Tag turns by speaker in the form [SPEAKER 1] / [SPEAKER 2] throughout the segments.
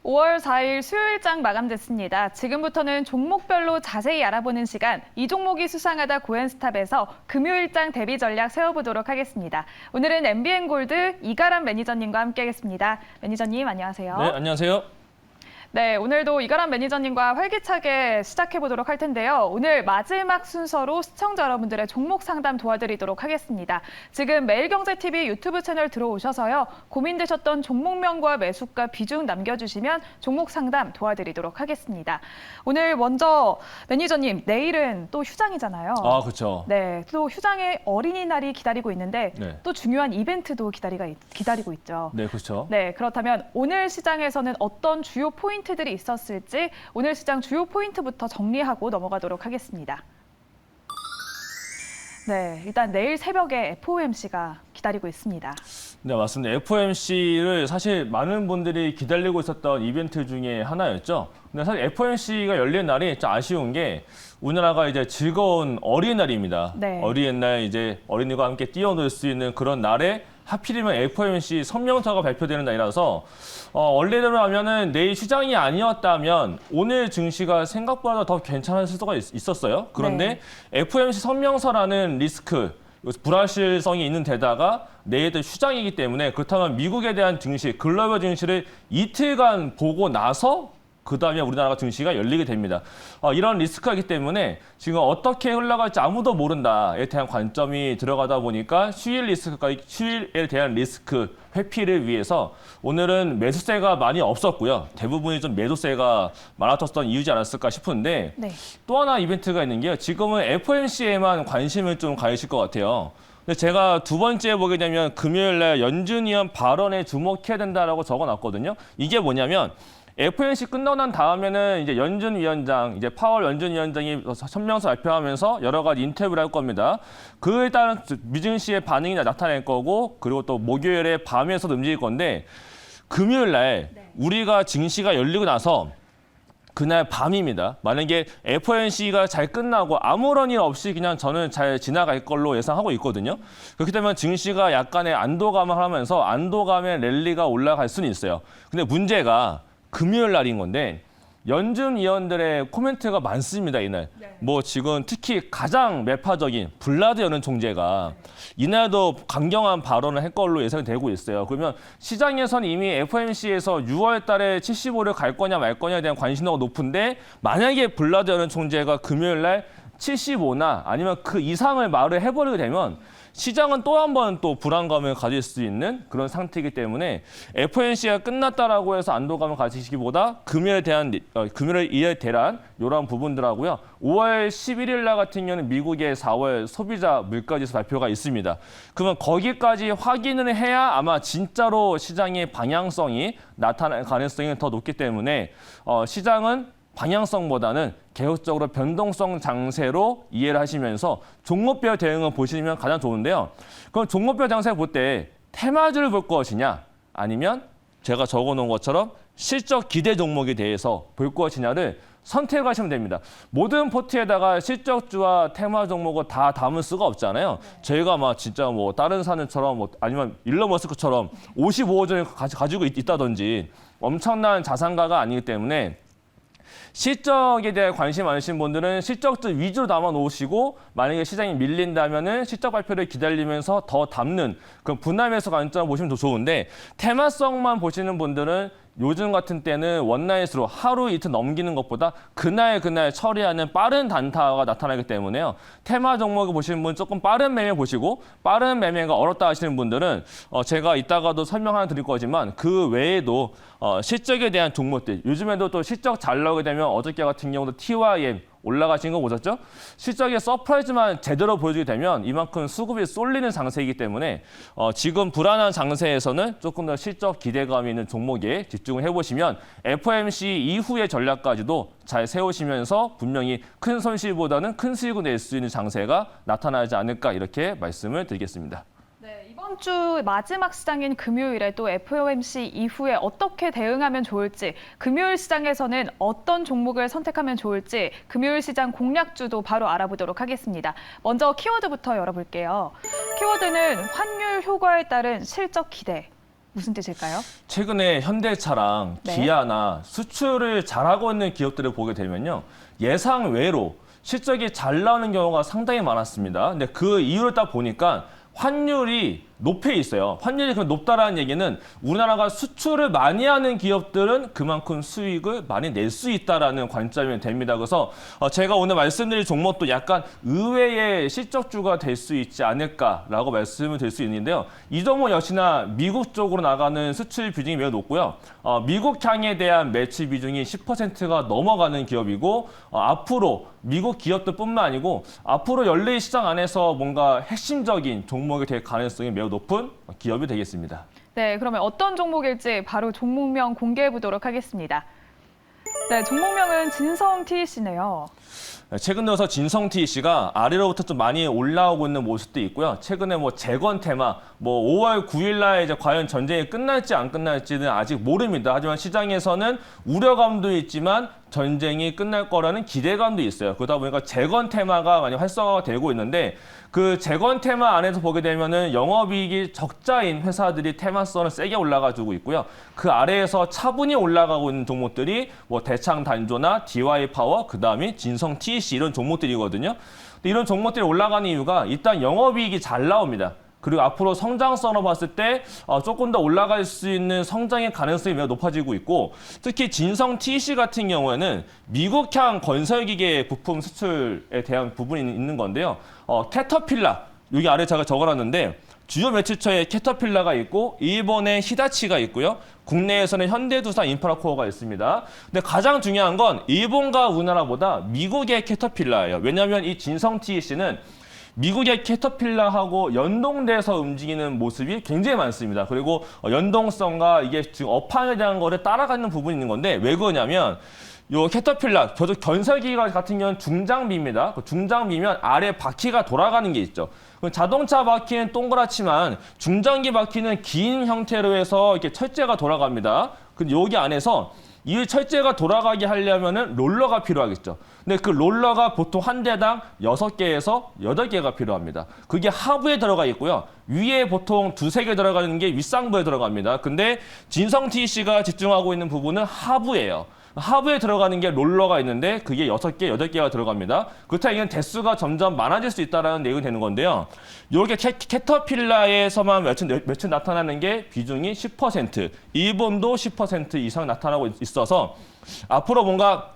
[SPEAKER 1] 5월 4일 수요일장 마감됐습니다. 지금부터는 종목별로 자세히 알아보는 시간, 이 종목이 수상하다 고엔스탑에서 금요일장 대비 전략 세워보도록 하겠습니다. 오늘은 MBN골드 이가람 매니저님과 함께하겠습니다. 매니저님 안녕하세요.
[SPEAKER 2] 네, 안녕하세요.
[SPEAKER 1] 네, 오늘도 이가람 매니저님과 활기차게 시작해보도록 할 텐데요. 오늘 마지막 순서로 시청자 여러분들의 종목 상담 도와드리도록 하겠습니다. 지금 매일경제TV 유튜브 채널 들어오셔서요. 고민되셨던 종목명과 매수가 비중 남겨주시면 종목 상담 도와드리도록 하겠습니다. 오늘 먼저 매니저님, 내일은 또 휴장이잖아요.
[SPEAKER 2] 아, 그렇죠.
[SPEAKER 1] 네, 또 휴장에 어린이날이 기다리고 있는데
[SPEAKER 2] 네.
[SPEAKER 1] 또 중요한 이벤트도 기다리고 있죠.
[SPEAKER 2] 네, 그렇죠.
[SPEAKER 1] 네, 그렇다면 오늘 시장에서는 어떤 주요 포인트들이 있었을지 오늘 시장 주요 포인트부터 정리하고 넘어가도록 하겠습니다. 네, 일단 내일 새벽에 FOMC가 기다리고 있습니다.
[SPEAKER 2] 네, 맞습니다. FOMC를 사실 많은 분들이 기다리고 있었던 이벤트 중에 하나였죠. 근데 사실 FOMC가 열린 날이 좀 아쉬운 게 우리나라가 이제 즐거운 어린이날입니다.
[SPEAKER 1] 네.
[SPEAKER 2] 어린이날 이제 어린이와 함께 뛰어놀 수 있는 그런 날에 하필이면 FOMC 성명서가 발표되는 날이라서 원래대로 하면은 내일 휴장이 아니었다면 오늘 증시가 생각보다 더 괜찮을 수가 있었어요. 그런데
[SPEAKER 1] 네.
[SPEAKER 2] FOMC 성명서라는 리스크, 불확실성이 있는 데다가 내일도 휴장이기 때문에 그렇다면 미국에 대한 증시, 글로벌 증시를 이틀간 보고 나서 그다음에 우리나라 증시가 열리게 됩니다. 이런 리스크가 있기 때문에 지금 어떻게 흘러갈지 아무도 모른다에 대한 관점이 들어가다 보니까 휴일에 대한 리스크 회피를 위해서 오늘은 매수세가 많이 없었고요. 대부분이 좀 매도세가 많았던 이유지 않았을까 싶은데
[SPEAKER 1] 네.
[SPEAKER 2] 또 하나 이벤트가 있는 게요. 지금은 FOMC에만 관심을 좀 가지실 것 같아요. 근데 제가 두 번째 보게 되면 금요일 날 연준 위원 발언에 주목해야 된다라고 적어놨거든요. 이게 뭐냐면 FOMC 끝나고 난 다음에는 이제 연준 위원장, 이제 파월 연준 위원장이 성명서 발표하면서 여러 가지 인터뷰를 할 겁니다. 그에 따른 미증시의 반응이 나타날 거고, 그리고 또 목요일에 밤에서도 움직일 건데, 금요일 날 우리가 증시가 열리고 나서 그날 밤입니다. 만약에 FOMC가 잘 끝나고 아무런 일 없이 그냥 저는 잘 지나갈 걸로 예상하고 있거든요. 그렇게 되면 증시가 약간의 안도감을 하면서 안도감의 랠리가 올라갈 수는 있어요. 근데 문제가 금요일 날인 건데 연준 위원들의 코멘트가 많습니다, 이날.
[SPEAKER 1] 네.
[SPEAKER 2] 뭐 지금 특히 가장 매파적인 블라드 연은 총재가 이날도 강경한 발언을 할 걸로 예상이 되고 있어요. 그러면 시장에서는 이미 FOMC에서 6월 달에 75를 갈 거냐 말 거냐에 대한 관심도가 높은데 만약에 블라드 연은 총재가 금요일 날 75나 아니면 그 이상을 말을 해버리게 되면 시장은 또 한 번 또 불안감을 가질 수 있는 그런 상태이기 때문에 FOMC가 끝났다라고 해서 안도감을 가지시기보다 금요일에 이어 대란 이런 부분들하고요. 5월 11일 날 같은 경우는 미국의 4월 소비자 물가지수 발표가 있습니다. 그러면 거기까지 확인을 해야 아마 진짜로 시장의 방향성이 나타날 가능성이 더 높기 때문에 시장은 방향성보다는 계속적으로 변동성 장세로 이해를 하시면서 종목별 대응을 보시면 가장 좋은데요. 그럼 종목별 장세 볼 때 테마주를 볼 것이냐 아니면 제가 적어놓은 것처럼 실적 기대 종목에 대해서 볼 것이냐를 선택하시면 됩니다. 모든 포트에다가 실적주와 테마 종목을 다 담을 수가 없잖아요. 저희가 막 진짜 뭐 다른 사람처럼 아니면 일론 머스크처럼 55억 원을 가지고 있다든지 엄청난 자산가가 아니기 때문에 실적에 대해 관심 많으신 분들은 실적들 위주로 담아 놓으시고 만약에 시장이 밀린다면은 실적 발표를 기다리면서 더 담는 그런 분할 매수 관점 보시면 더 좋은데 테마성만 보시는 분들은 요즘 같은 때는 원나잇으로 하루 이틀 넘기는 것보다 그날 처리하는 빠른 단타가 나타나기 때문에요. 테마 종목을 보시는 분 조금 빠른 매매 보시고 빠른 매매가 어렵다 하시는 분들은 제가 이따가도 설명 하나 드릴 거지만 그 외에도 실적에 대한 종목들 요즘에도 또 실적 잘 나오게 되면 어저께 같은 경우도 TYM 올라가신 거 보셨죠? 실적의 서프라이즈만 제대로 보여주게 되면 이만큼 수급이 쏠리는 장세이기 때문에 지금 불안한 장세에서는 조금 더 실적 기대감이 있는 종목에 집중을 해보시면 FOMC 이후의 전략까지도 잘 세우시면서 분명히 큰 손실보다는 큰 수익을 낼 수 있는 장세가 나타나지 않을까 이렇게 말씀을 드리겠습니다.
[SPEAKER 1] 네, 이번 주 마지막 시장인 금요일에 또 FOMC 이후에 어떻게 대응하면 좋을지, 금요일 시장에서는 어떤 종목을 선택하면 좋을지 금요일 시장 공략주도 바로 알아보도록 하겠습니다. 먼저 키워드부터 열어볼게요. 키워드는 환율 효과에 따른 실적 기대, 무슨 뜻일까요?
[SPEAKER 2] 최근에 현대차랑
[SPEAKER 1] 네.
[SPEAKER 2] 기아나 수출을 잘하고 있는 기업들을 보게 되면요. 예상 외로 실적이 잘 나오는 경우가 상당히 많았습니다. 근데 그 이유를 딱 보니까 환율이 높여 있어요. 환율이 그럼 높다라는 얘기는 우리나라가 수출을 많이 하는 기업들은 그만큼 수익을 많이 낼 수 있다라는 관점이 됩니다. 그래서 제가 오늘 말씀드릴 종목도 약간 의외의 실적주가 될 수 있지 않을까라고 말씀을 드릴 수 있는데요. 이 종목 역시나 미국 쪽으로 나가는 수출 비중이 매우 높고요. 미국 향에 대한 매출 비중이 10%가 넘어가는 기업이고 앞으로 미국 기업들뿐만 아니고 앞으로 연례 시장 안에서 뭔가 핵심적인 종목이 될 가능성이 매우 높은 기업이 되겠습니다.
[SPEAKER 1] 네, 그러면 어떤 종목일지 바로 종목명 공개해 보도록 하겠습니다. 네, 종목명은 진성TEC네요.
[SPEAKER 2] 최근 들어서 진성TEC가 아래로부터 좀 많이 올라오고 있는 모습도 있고요. 최근에 뭐 재건 테마, 5월 9일 날 이제 과연 전쟁이 끝날지 안 끝날지는 아직 모릅니다. 하지만 시장에서는 우려감도 있지만 전쟁이 끝날 거라는 기대감도 있어요. 그러다 보니까 재건 테마가 많이 활성화가 되고 있는데 그 재건 테마 안에서 보게 되면은 영업이익이 적자인 회사들이 테마성을 세게 올라가지고 있고요. 그 아래에서 차분히 올라가고 있는 종목들이 뭐 대창단조나 DY파워, 그다음에 진성TEC 이런 종목들이거든요. 근데 이런 종목들이 올라가는 이유가 일단 영업이익이 잘 나옵니다. 그리고 앞으로 성장성으로 봤을 때 조금 더 올라갈 수 있는 성장의 가능성이 매우 높아지고 있고 특히 진성TEC 같은 경우에는 미국향 건설기계 부품 수출에 대한 부분이 있는 건데요. 캐터필라, 여기 아래 제가 적어놨는데 주요 매출처에 캐터필라가 있고 일본의 히다치가 있고요. 국내에서는 현대두산 인프라코어가 있습니다. 근데 가장 중요한 건 일본과 우리나라보다 미국의 캐터필라예요. 왜냐하면 이 진성TEC는 미국의 캐터필라하고 연동돼서 움직이는 모습이 굉장히 많습니다. 그리고 연동성과 이게 지금 업황에 대한 거를 따라가는 부분이 있는 건데 왜 그러냐면 요 캐터필라, 건설기가 같은 경우는 중장비입니다. 그 중장비면 아래 바퀴가 돌아가는 게 있죠. 자동차 바퀴는 동그랗지만 중장기 바퀴는 긴 형태로 해서 이렇게 철제가 돌아갑니다. 근데 여기 안에서 이 철제가 돌아가게 하려면은 롤러가 필요하겠죠. 근데 그 롤러가 보통 한 대당 6개에서 8개가 필요합니다. 그게 하부에 들어가 있고요. 위에 보통 2-3개 들어가는 게 윗상부에 들어갑니다. 근데 진성TEC가 집중하고 있는 부분은 하부예요. 하부에 들어가는 게 롤러가 있는데 그게 6개, 8개가 들어갑니다. 그렇다면 이건 대수가 점점 많아질 수 있다는 내용이 되는 건데요. 이렇게 캐터필라에서만 매출 나타나는 게 비중이 10%, 일본도 10% 이상 나타나고 있어서 앞으로 뭔가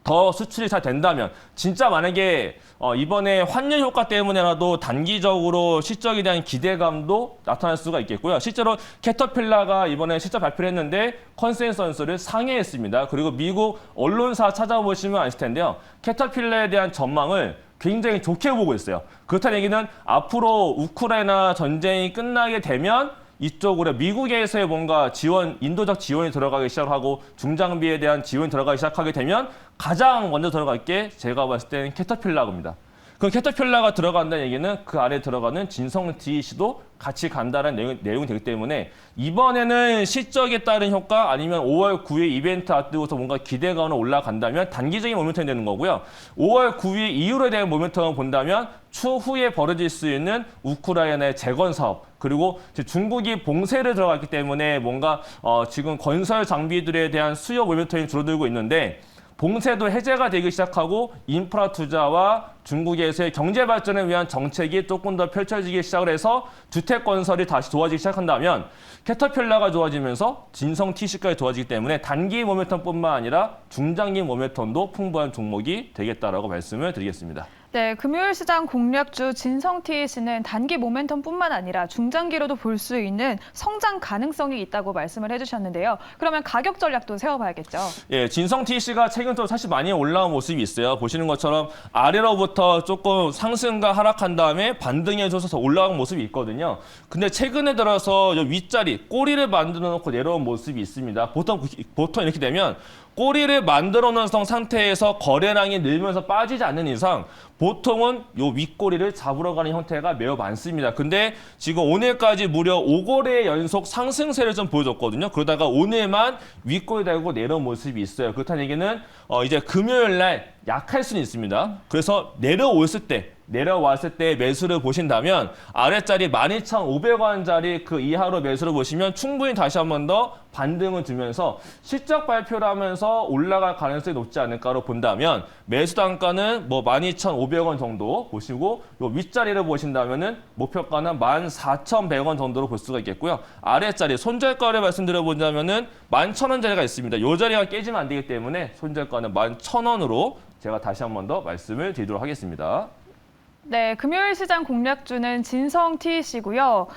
[SPEAKER 2] 더 수출이 잘 된다면 진짜 만약에 이번에 환율 효과 때문에라도 단기적으로 실적에 대한 기대감도 나타날 수가 있겠고요. 실제로 캐터필라가 이번에 실적 발표를 했는데 컨센서스를 상회했습니다. 그리고 미국 언론사 찾아보시면 아실 텐데요. 캐터필라에 대한 전망을 굉장히 좋게 보고 있어요. 그렇다는 얘기는 앞으로 우크라이나 전쟁이 끝나게 되면 이쪽으로 미국에서의 뭔가 지원, 인도적 지원이 들어가기 시작하고 중장비에 대한 지원이 들어가기 시작하게 되면 가장 먼저 들어갈 게 제가 봤을 때는 캐터필라입니다. 그 캐터필라가 들어간다는 얘기는 그 안에 들어가는 진성TEC도 같이 간다는 내용이 되기 때문에 이번에는 실적에 따른 효과 아니면 5월 9일 이벤트 앞두고서 뭔가 기대감으로 올라간다면 단기적인 모멘텀이 되는 거고요. 5월 9일 이후에 대한 모멘텀을 본다면 추후에 벌어질 수 있는 우크라이나의 재건 사업 그리고 중국이 봉쇄를 들어갔기 때문에 뭔가 지금 건설 장비들에 대한 수요 모멘텀이 줄어들고 있는데 봉쇄도 해제가 되기 시작하고 인프라 투자와 중국에서의 경제 발전을 위한 정책이 조금 더 펼쳐지기 시작을 해서 주택 건설이 다시 좋아지기 시작한다면 캐터필라가 좋아지면서 진성TEC까지 좋아지기 때문에 단기 모멘텀뿐만 아니라 중장기 모멘텀도 풍부한 종목이 되겠다라고 말씀을 드리겠습니다.
[SPEAKER 1] 네, 금요일 시장 공략주 진성TEC는 단기 모멘텀뿐만 아니라 중장기로도 볼 수 있는 성장 가능성이 있다고 말씀을 해주셨는데요. 그러면 가격 전략도 세워봐야겠죠.
[SPEAKER 2] 예, 진성TEC가 최근 또 사실 많이 올라온 모습이 있어요. 보시는 것처럼 아래로부터 조금 상승과 하락한 다음에 반등해줘서 올라온 모습이 있거든요. 근데 최근에 들어서 윗자리 꼬리를 만들어 놓고 내려온 모습이 있습니다. 보통 이렇게 되면 꼬리를 만들어 놓은 상태에서 거래량이 늘면서 빠지지 않는 이상 보통은 요 윗꼬리를 잡으러 가는 형태가 매우 많습니다. 근데 지금 오늘까지 무려 5거래 연속 상승세를 좀 보여줬거든요. 그러다가 오늘만 윗꼬리 달고 내려온 모습이 있어요. 그렇다는 얘기는 이제 금요일 날 약할 수는 있습니다. 그래서 내려왔을 때 매수를 보신다면 아래자리 12,500원짜리 그 이하로 매수를 보시면 충분히 다시 한 번 더 반등을 주면서 실적 발표를 하면서 올라갈 가능성이 높지 않을까로 본다면 매수 단가는 뭐 12,500원 정도 보시고 요 윗자리를 보신다면은 목표가는 14,100원 정도로 볼 수가 있겠고요. 아래자리 손절가를 말씀드려보자면은 11,000원짜리가 있습니다. 요 자리가 깨지면 안 되기 때문에 손절가는 11,000원으로 제가 다시 한 번 더 말씀을 드리도록 하겠습니다.
[SPEAKER 1] 네, 금요일 시장 공략주는 진성 TEC고요.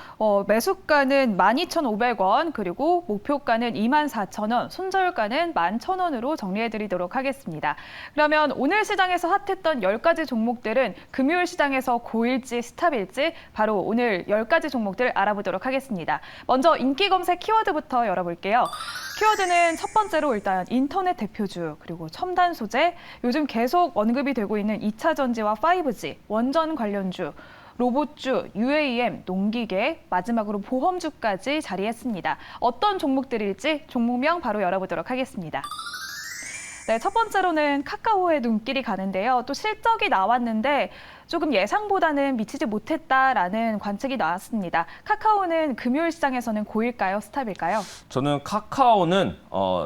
[SPEAKER 1] 매수가는 12,500원, 그리고 목표가는 24,000원, 손절가는 11,000원으로 정리해드리도록 하겠습니다. 그러면 오늘 시장에서 핫했던 10가지 종목들은 금요일 시장에서 고일지 스탑일지 바로 오늘 10가지 종목들 알아보도록 하겠습니다. 먼저 인기 검색 키워드부터 열어볼게요. 키워드는 첫 번째로 일단 인터넷 대표주, 그리고 첨단 소재, 요즘 계속 언급이 되고 있는 2차 전지와 5G, 원전 관련주, 로봇주, UAM, 농기계, 마지막으로 보험주까지 자리했습니다. 어떤 종목들일지 종목명 바로 열어보도록 하겠습니다. 네, 첫 번째로는 카카오의 눈길이 가는데요. 또 실적이 나왔는데 조금 예상보다는 미치지 못했다라는 관측이 나왔습니다. 카카오는 금요일 시장에서는 고일까요? 스탑일까요?
[SPEAKER 2] 저는 카카오는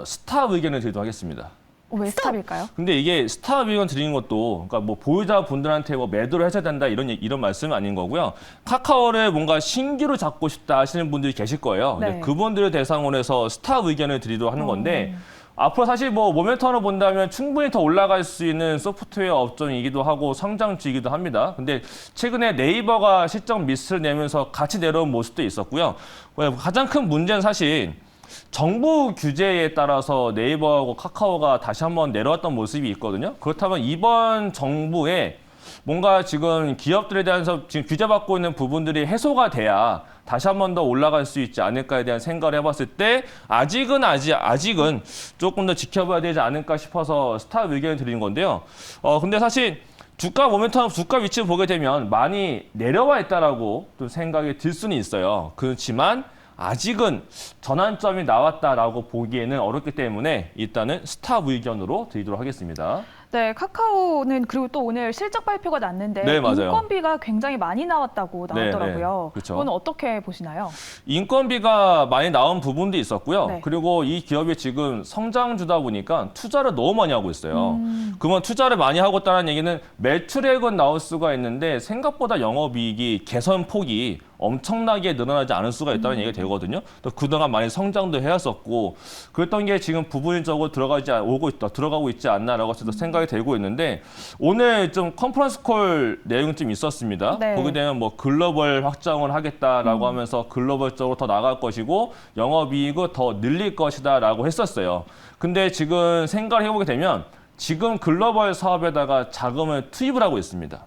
[SPEAKER 2] 스탑 의견을 드리도록 하겠습니다.
[SPEAKER 1] 왜 스탑일까요?
[SPEAKER 2] 근데 이게 스탑 의견 드리는 것도 그러니까 뭐 보유자분들한테 뭐 매도를 해야 된다 이런 말씀은 아닌 거고요. 카카오를 뭔가 신규로 잡고 싶다 하시는 분들이 계실 거예요.
[SPEAKER 1] 네.
[SPEAKER 2] 근데 그분들을 대상으로 해서 스탑 의견을 드리도록 하는 건데 앞으로 사실 뭐 모멘텀으로 본다면 충분히 더 올라갈 수 있는 소프트웨어 업종이기도 하고 성장주이기도 합니다. 근데 최근에 네이버가 실적 미스를 내면서 같이 내려온 모습도 있었고요. 가장 큰 문제는 사실 정부 규제에 따라서 네이버하고 카카오가 다시 한번 내려왔던 모습이 있거든요. 그렇다면 이번 정부에 뭔가 지금 기업들에 대해서 지금 규제받고 있는 부분들이 해소가 돼야 다시 한 번 더 올라갈 수 있지 않을까에 대한 생각을 해봤을 때 아직은 조금 더 지켜봐야 되지 않을까 싶어서 스탑 의견을 드리는 건데요. 근데 사실 주가 모멘텀, 주가 위치를 보게 되면 많이 내려와 있다라고 좀 생각이 들 수는 있어요. 그렇지만 아직은 전환점이 나왔다라고 보기에는 어렵기 때문에 일단은 스탑 의견으로 드리도록 하겠습니다.
[SPEAKER 1] 네, 카카오는 그리고 또 오늘 실적 발표가 났는데
[SPEAKER 2] 네, 맞아요.
[SPEAKER 1] 인건비가 굉장히 많이 나왔다고 나왔더라고요.
[SPEAKER 2] 네, 그렇죠.
[SPEAKER 1] 그건 어떻게 보시나요?
[SPEAKER 2] 인건비가 많이 나온 부분도 있었고요.
[SPEAKER 1] 네.
[SPEAKER 2] 그리고 이 기업이 지금 성장주다 보니까 투자를 너무 많이 하고 있어요. 그러면 투자를 많이 하고 있다는 얘기는 매출액은 나올 수가 있는데 생각보다 영업이익이 개선 폭이 엄청나게 늘어나지 않을 수가 있다는 얘기가 되거든요. 또 그동안 많이 성장도 해왔었고 그랬던 게 지금 부분적으로 들어가고 있지 않나라고 생각이 되고 있는데 오늘 좀 컨퍼런스 콜 내용이 좀 있었습니다.
[SPEAKER 1] 네.
[SPEAKER 2] 거기에 대한 뭐 글로벌 확장을 하겠다라고 하면서 글로벌적으로 더 나갈 것이고 영업이익을 더 늘릴 것이다라고 했었어요. 근데 지금 생각을 해보게 되면 지금 글로벌 사업에다가 자금을 투입을 하고 있습니다.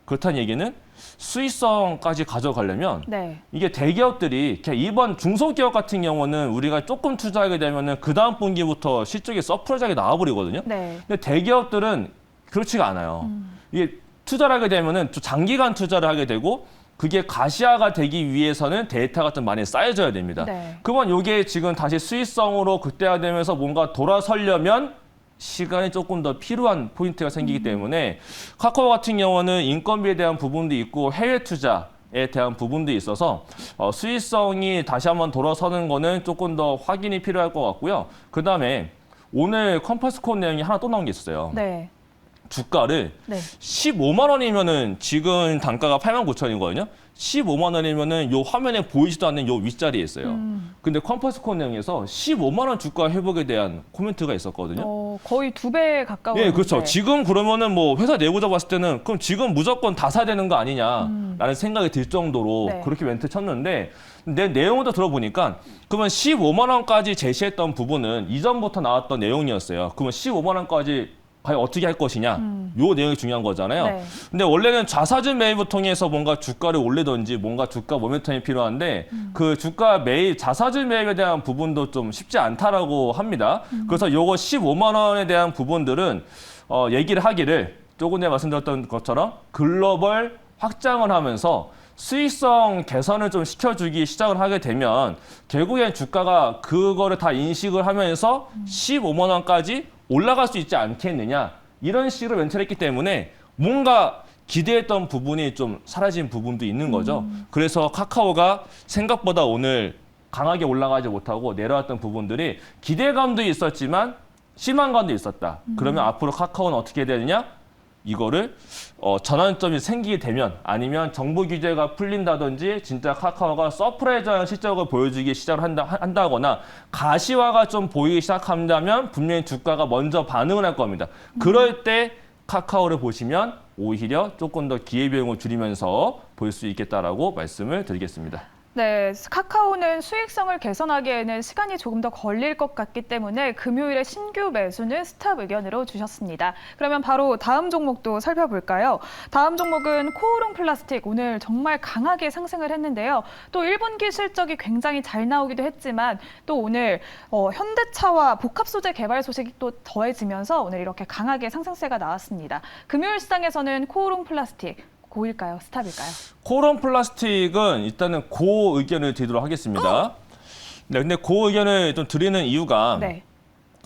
[SPEAKER 2] 그렇다는 얘기는 수익성까지 가져가려면
[SPEAKER 1] 네.
[SPEAKER 2] 이게 대기업들이 이번 중소기업 같은 경우는 우리가 조금 투자하게 되면은 그 다음 분기부터 실적이 서프라이즈하게 나와버리거든요.
[SPEAKER 1] 네.
[SPEAKER 2] 근데 대기업들은 그렇지가 않아요. 이게 투자를 하게 되면은 또 장기간 투자를 하게 되고 그게 가시화가 되기 위해서는 데이터가 좀 많이 쌓여져야 됩니다.
[SPEAKER 1] 네.
[SPEAKER 2] 그러면 이게 지금 다시 수익성으로 극대화되면서 뭔가 돌아서려면 시간이 조금 더 필요한 포인트가 생기기 때문에 카카오 같은 경우는 인건비에 대한 부분도 있고 해외 투자에 대한 부분도 있어서 수익성이 다시 한번 돌아서는 거는 조금 더 확인이 필요할 것 같고요. 그다음에 오늘 컴퍼스콘 내용이 하나 또 나온 게 있어요.
[SPEAKER 1] 네.
[SPEAKER 2] 주가를
[SPEAKER 1] 네.
[SPEAKER 2] 15만 원이면은 지금 단가가 89,000원이거든요. 15만 원이면은 요 화면에 보이지도 않는 요 윗자리에 있어요. 근데 컴퍼스콘 내용에서 15만 원 주가 회복에 대한 코멘트가 있었거든요.
[SPEAKER 1] 거의 2배 가까운.
[SPEAKER 2] 예, 그렇죠.
[SPEAKER 1] 네.
[SPEAKER 2] 지금 그러면은 뭐 회사 내부자 봤을 때는 그럼 지금 무조건 다 사야 되는 거 아니냐라는 생각이 들 정도로
[SPEAKER 1] 네.
[SPEAKER 2] 그렇게 멘트 쳤는데 내 내용을 더 들어보니까 그러면 15만 원까지 제시했던 부분은 이전부터 나왔던 내용이었어요. 그러면 15만 원까지 과연 어떻게 할 것이냐, 요 내용이 중요한 거잖아요.
[SPEAKER 1] 네.
[SPEAKER 2] 근데 원래는 좌사주 매입을 통해서 뭔가 주가를 올리든지 뭔가 주가 모멘텀이 필요한데 그 주가 매입, 좌사주 매입에 대한 부분도 좀 쉽지 않다라고 합니다. 그래서 요거 15만 원에 대한 부분들은 얘기를 하기를 조금 전에 말씀드렸던 것처럼 글로벌 확장을 하면서 수익성 개선을 좀 시켜주기 시작을 하게 되면 결국엔 주가가 그거를 다 인식을 하면서 15만 원까지 올라갈 수 있지 않겠느냐 이런 식으로 멘트를 했기 때문에 뭔가 기대했던 부분이 좀 사라진 부분도 있는 거죠. 그래서 카카오가 생각보다 오늘 강하게 올라가지 못하고 내려왔던 부분들이 기대감도 있었지만 실망감도 있었다. 그러면 앞으로 카카오는 어떻게 되느냐? 이거를 전환점이 생기게 되면 아니면 정부 규제가 풀린다든지 진짜 카카오가 서프라이즈한 실적을 보여주기 시작을 한다거나 가시화가 좀 보이기 시작한다면 분명히 주가가 먼저 반응을 할 겁니다. 그럴 때 카카오를 보시면 오히려 조금 더 기회비용을 줄이면서 볼 수 있겠다라고 말씀을 드리겠습니다.
[SPEAKER 1] 네, 카카오는 수익성을 개선하기에는 시간이 조금 더 걸릴 것 같기 때문에 금요일에 신규 매수는 스탑 의견으로 주셨습니다. 그러면 바로 다음 종목도 살펴볼까요? 다음 종목은 코오롱 플라스틱, 오늘 정말 강하게 상승을 했는데요. 또 1분기 실적이 굉장히 잘 나오기도 했지만 또 오늘 현대차와 복합 소재 개발 소식이 또 더해지면서 오늘 이렇게 강하게 상승세가 나왔습니다. 금요일 시장에서는 코오롱 플라스틱 고일까요? 스탑일까요?
[SPEAKER 2] 코오롱 플라스틱은 일단은 고 의견을 드리도록 하겠습니다. 네, 근데 고 의견을 좀 드리는 이유가
[SPEAKER 1] 네.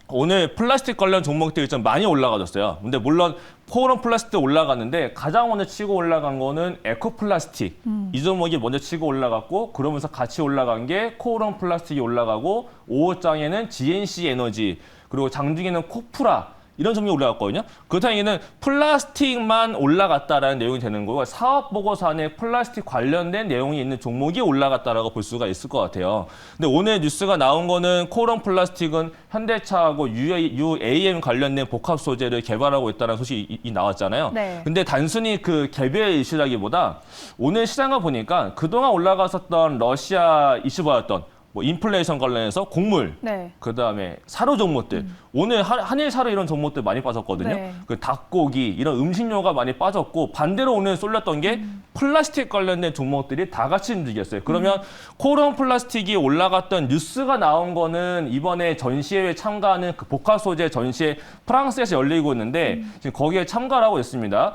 [SPEAKER 2] 오늘 플라스틱 관련 종목들이 좀 많이 올라가졌어요. 근데 물론 코오롱 플라스틱 올라갔는데 가장 먼저 치고 올라간 거는 에코 플라스틱. 이 종목이 먼저 치고 올라갔고 그러면서 같이 올라간 게 코오롱 플라스틱이 올라가고 5호장에는 GNC 에너지 그리고 장중에는 코프라 이런 종목이 올라갔거든요. 그렇다면 얘는 플라스틱만 올라갔다라는 내용이 되는 거고 사업보고서 안에 플라스틱 관련된 내용이 있는 종목이 올라갔다라고 볼 수가 있을 것 같아요. 근데 오늘 뉴스가 나온 거는 코오롱 플라스틱은 현대차하고 UAM 관련된 복합 소재를 개발하고 있다는 소식이 나왔잖아요.
[SPEAKER 1] 네.
[SPEAKER 2] 근데 단순히 그 개별 이슈라기보다 오늘 시장을 보니까 그동안 올라갔었던 러시아 이슈보였던 뭐 인플레이션 관련해서 곡물,
[SPEAKER 1] 네.
[SPEAKER 2] 그다음에 사료 종목들 오늘 한일 사료 이런 종목들 많이 빠졌거든요.
[SPEAKER 1] 네.
[SPEAKER 2] 그 닭고기 이런 음식료가 많이 빠졌고 반대로 오늘 쏠렸던 게 플라스틱 관련된 종목들이 다 같이 움직였어요. 그러면 코오롱 플라스틱이 올라갔던 뉴스가 나온 거는 이번에 전시회에 참가하는 그 복합 소재 전시회 프랑스에서 열리고 있는데 지금 거기에 참가를 하고 있습니다.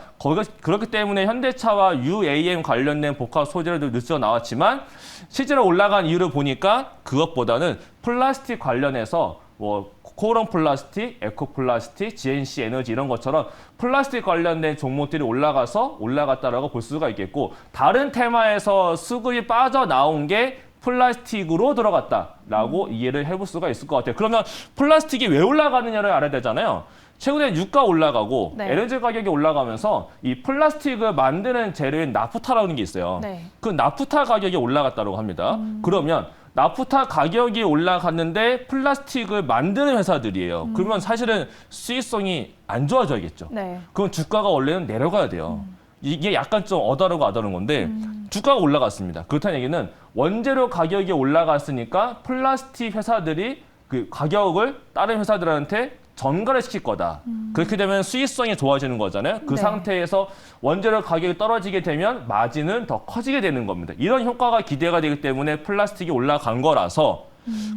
[SPEAKER 2] 그렇기 때문에 현대차와 UAM 관련된 복합 소재도 뉴스가 나왔지만 실제로 올라간 이유를 보니까 그것보다는 플라스틱 관련해서 뭐 코오롱 플라스틱, 에코 플라스틱, GNC 에너지 이런 것처럼 플라스틱 관련된 종목들이 올라갔다라고 볼 수가 있겠고 다른 테마에서 수급이 빠져나온 게 플라스틱으로 들어갔다라고 이해를 해볼 수가 있을 것 같아요. 그러면 플라스틱이 왜 올라가느냐를 알아야 되잖아요. 최근에 유가 올라가고
[SPEAKER 1] 네.
[SPEAKER 2] 에너지 가격이 올라가면서 이 플라스틱을 만드는 재료인 나프타라는 게 있어요.
[SPEAKER 1] 네.
[SPEAKER 2] 그 나프타 가격이 올라갔다고 합니다. 그러면 나프타 가격이 올라갔는데 플라스틱을 만드는 회사들이에요. 그러면 사실은 수익성이 안 좋아져야겠죠.
[SPEAKER 1] 네.
[SPEAKER 2] 그럼 주가가 원래는 내려가야 돼요. 이게 약간 좀 어다르고 아다른 건데 주가가 올라갔습니다. 그렇다는 얘기는 원재료 가격이 올라갔으니까 플라스틱 회사들이 그 가격을 다른 회사들한테 전가를 시킬 거다. 그렇게 되면 수익성이 좋아지는 거잖아요. 그
[SPEAKER 1] 네.
[SPEAKER 2] 상태에서 원재료 가격이 떨어지게 되면 마진은 더 커지게 되는 겁니다. 이런 효과가 기대가 되기 때문에 플라스틱이 올라간 거라서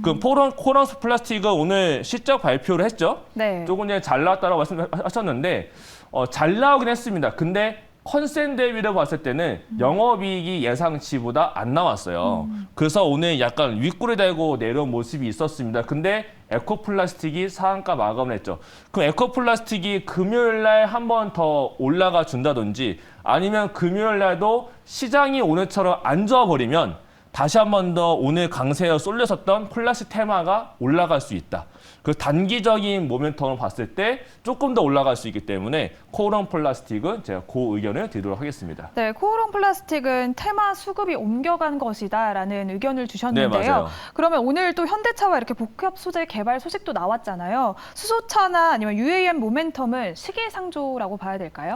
[SPEAKER 2] 그 코오롱 플라스틱은 오늘 실적 발표를 했죠.
[SPEAKER 1] 네.
[SPEAKER 2] 조금 전에 잘 나왔다고 말씀하셨는데 잘 나오긴 했습니다. 근데 컨센 대비를 봤을 때는 영업이익이 예상치보다 안 나왔어요. 그래서 오늘 약간 윗골이 달고 내려온 모습이 있었습니다. 근데 에코플라스틱이 상한가 마감을 했죠. 그럼 에코플라스틱이 금요일 날 한 번 더 올라가 준다든지 아니면 금요일 날도 시장이 오늘처럼 안 좋아버리면 다시 한 번 더 오늘 강세에 쏠렸었던 플라스틱 테마가 올라갈 수 있다. 그 단기적인 모멘텀을 봤을 때 조금 더 올라갈 수 있기 때문에 코오롱 플라스틱은 제가 그 의견을 드리도록 하겠습니다.
[SPEAKER 1] 네, 코오롱 플라스틱은 테마 수급이 옮겨간 것이다라는 의견을 주셨는데요.
[SPEAKER 2] 네, 맞아요.
[SPEAKER 1] 그러면 오늘 또 현대차와 이렇게 복합 소재 개발 소식도 나왔잖아요. 수소차나 아니면 UAM 모멘텀은 시기상조라고 봐야 될까요?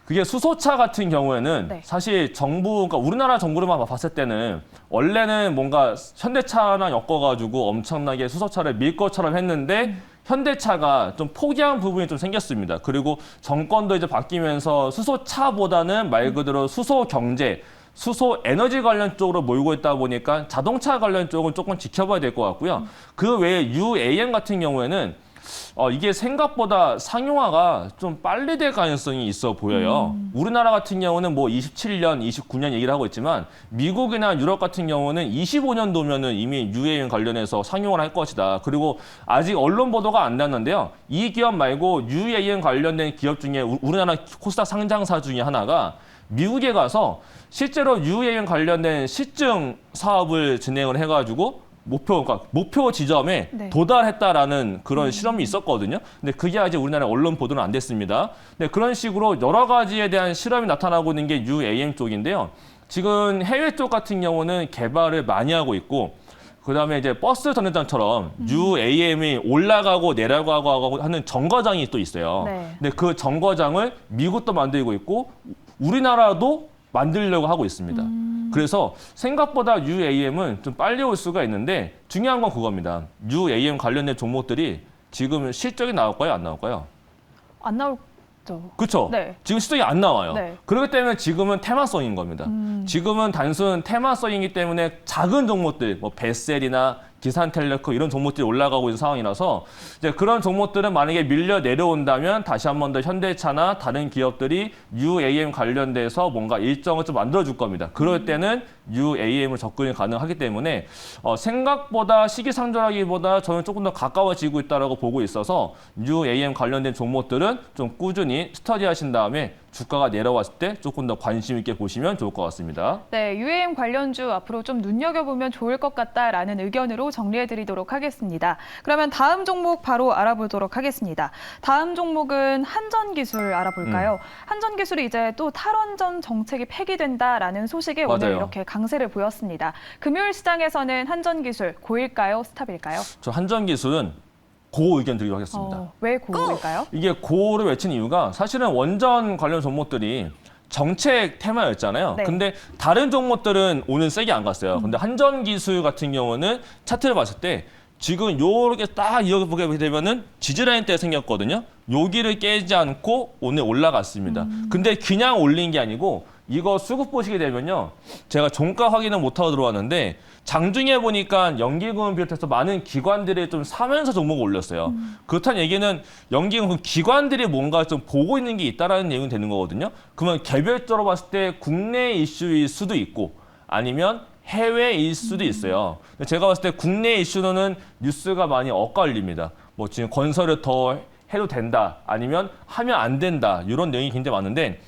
[SPEAKER 2] 그게 수소차 같은 경우에는
[SPEAKER 1] 네.
[SPEAKER 2] 사실 그러니까 우리나라 정부로만 봤을 때는 원래는 뭔가 현대차랑 엮어가지고 엄청나게 수소차를 밀 것처럼 했는데 현대차가 좀 포기한 부분이 좀 생겼습니다. 그리고 정권도 이제 바뀌면서 수소차보다는 말 그대로 수소 경제, 수소 에너지 관련 쪽으로 몰고 있다 보니까 자동차 관련 쪽은 조금 지켜봐야 될 것 같고요. 그 외에 UAM 같은 경우에는 이게 생각보다 상용화가 좀 빨리 될 가능성이 있어 보여요. 우리나라 같은 경우는 뭐 27년, 29년 얘기를 하고 있지만 미국이나 유럽 같은 경우는 25년도면은 이미 UAM 관련해서 상용화를 할 것이다. 그리고 아직 언론 보도가 안 났는데요. 이 기업 말고 UAM 관련된 기업 중에 우리나라 코스닥 상장사 중에 하나가 미국에 가서 실제로 UAM 관련된 시증 사업을 진행을 해가지고 목표 지점에
[SPEAKER 1] 네.
[SPEAKER 2] 도달했다라는 그런 실험이 있었거든요. 근데 그게 아직 우리나라 언론 보도는 안 됐습니다. 네, 그런 식으로 여러 가지에 대한 실험이 나타나고 있는 게 UAM 쪽인데요. 지금 해외 쪽 같은 경우는 개발을 많이 하고 있고, 그다음에 이제 버스 전회장처럼 UAM이 올라가고 내려가고 하는 정거장이 또 있어요.
[SPEAKER 1] 네.
[SPEAKER 2] 근데 그 정거장을 미국도 만들고 있고 우리나라도 만들려고 하고 있습니다. 그래서 생각보다 UAM은 좀 빨리 올 수가 있는데 중요한 건 그겁니다. UAM 관련된 종목들이 지금 실적이 나올까요? 안 나올까요?
[SPEAKER 1] 안 나오죠.
[SPEAKER 2] 그렇죠.
[SPEAKER 1] 네.
[SPEAKER 2] 지금 실적이 안 나와요.
[SPEAKER 1] 네.
[SPEAKER 2] 그렇기 때문에 지금은 테마성인 겁니다. 지금은 단순 테마성이기 때문에 작은 종목들, 뭐 베셀이나 기산텔레콤 이런 종목들이 올라가고 있는 상황이라서 이제 그런 종목들은 만약에 밀려 내려온다면 다시 한 번 더 현대차나 다른 기업들이 UAM 관련돼서 뭔가 일정을 좀 만들어줄 겁니다. 그럴 때는 UAM을 접근이 가능하기 때문에 생각보다 시기상조라기보다 저는 조금 더 가까워지고 있다고 보고 있어서 UAM 관련된 종목들은 좀 꾸준히 스터디하신 다음에 주가가 내려왔을 때 조금 더 관심 있게 보시면 좋을 것 같습니다.
[SPEAKER 1] 네, UAM 관련주 앞으로 좀 눈여겨보면 좋을 것 같다라는 의견으로 정리해드리도록 하겠습니다. 그러면 다음 종목 바로 알아보도록 하겠습니다. 다음 종목은 한전기술 알아볼까요? 한전기술이 이제 또 탈원전 정책이 폐기된다라는 소식에 오늘
[SPEAKER 2] 맞아요.
[SPEAKER 1] 이렇게 강세를 보였습니다. 금요일 시장에서는 한전기술 고일까요? 스탑일까요?
[SPEAKER 2] 저 한전기술은 고 의견 드리도록 하겠습니다.
[SPEAKER 1] 왜 고일까요?
[SPEAKER 2] 이게 고를 외친 이유가 사실은 원전 관련 종목들이 정책 테마였잖아요.
[SPEAKER 1] 네.
[SPEAKER 2] 근데 다른 종목들은 오늘 세게 안 갔어요. 근데 한전기술 같은 경우는 차트를 봤을 때 지금 요렇게 딱 이어보게 되면은 지지라인 때 생겼거든요. 여기를 깨지 않고 오늘 올라갔습니다. 근데 그냥 올린 게 아니고 이거 수급 보시게 되면요. 제가 종가 확인은 못하고 들어왔는데 장중에 보니까 연기금을 비롯해서 많은 기관들이 좀 사면서 종목을 올렸어요. 그렇다는 얘기는 연기금 기관들이 뭔가 좀 보고 있는 게 있다라는 얘기는 되는 거거든요. 그러면 개별적으로 봤을 때 국내 이슈일 수도 있고 아니면 해외일 수도 있어요. 제가 봤을 때 국내 이슈로는 뉴스가 많이 엇갈립니다. 뭐 지금 건설을 더 해도 된다 아니면 하면 안 된다 이런 내용이 굉장히 많은데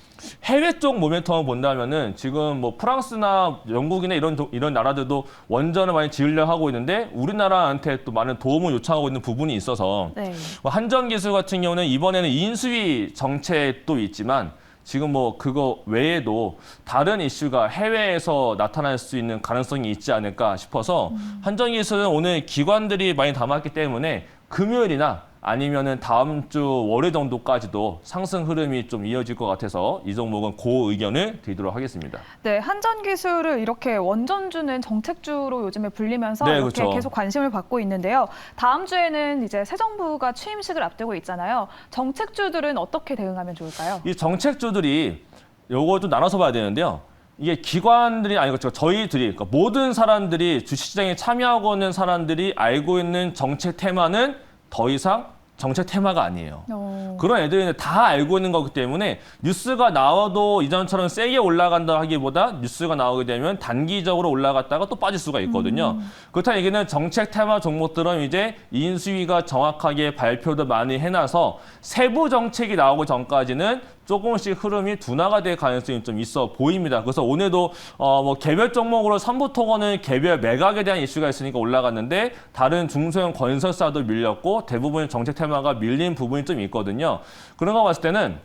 [SPEAKER 2] 해외 쪽 모멘텀을 본다면은 지금 뭐 프랑스나 영국이나 이런 나라들도 원전을 많이 지으려 하고 있는데 우리나라한테 또 많은 도움을 요청하고 있는 부분이 있어서
[SPEAKER 1] 네.
[SPEAKER 2] 한전기술 같은 경우는 이번에는 인수위 정책도 있지만 지금 뭐 그거 외에도 다른 이슈가 해외에서 나타날 수 있는 가능성이 있지 않을까 싶어서 한전기술은 오늘 기관들이 많이 담았기 때문에 금요일이나 아니면은 다음 주 월요일 정도까지도 상승 흐름이 좀 이어질 것 같아서 이 종목은 고 의견을 드리도록 하겠습니다.
[SPEAKER 1] 네, 한전기술을 이렇게 원전주는 정책주로 요즘에 불리면서
[SPEAKER 2] 네,
[SPEAKER 1] 이렇게
[SPEAKER 2] 그렇죠.
[SPEAKER 1] 계속 관심을 받고 있는데요. 다음 주에는 이제 새 정부가 취임식을 앞두고 있잖아요. 정책주들은 어떻게 대응하면 좋을까요?
[SPEAKER 2] 이 정책주들이 요거 좀 나눠서 봐야 되는데요. 이게 기관들이 아니고 저희들이 그러니까 모든 사람들이 주식시장에 참여하고 있는 사람들이 알고 있는 정책 테마는 더 이상 정책 테마가 아니에요. 그런 애들은 다 알고 있는 거기 때문에 뉴스가 나와도 이전처럼 세게 올라간다 하기보다 뉴스가 나오게 되면 단기적으로 올라갔다가 또 빠질 수가 있거든요. 그렇다는 얘기는 정책 테마 종목들은 이제 인수위가 정확하게 발표도 많이 해놔서 세부 정책이 나오기 전까지는 조금씩 흐름이 둔화가 될 가능성이 좀 있어 보입니다. 그래서 오늘도 뭐 개별 종목으로 삼부토건은 개별 매각에 대한 이슈가 있으니까 올라갔는데 다른 중소형 건설사도 밀렸고 대부분 정책 테마가 밀린 부분이 좀 있거든요. 그런 거 봤을 때는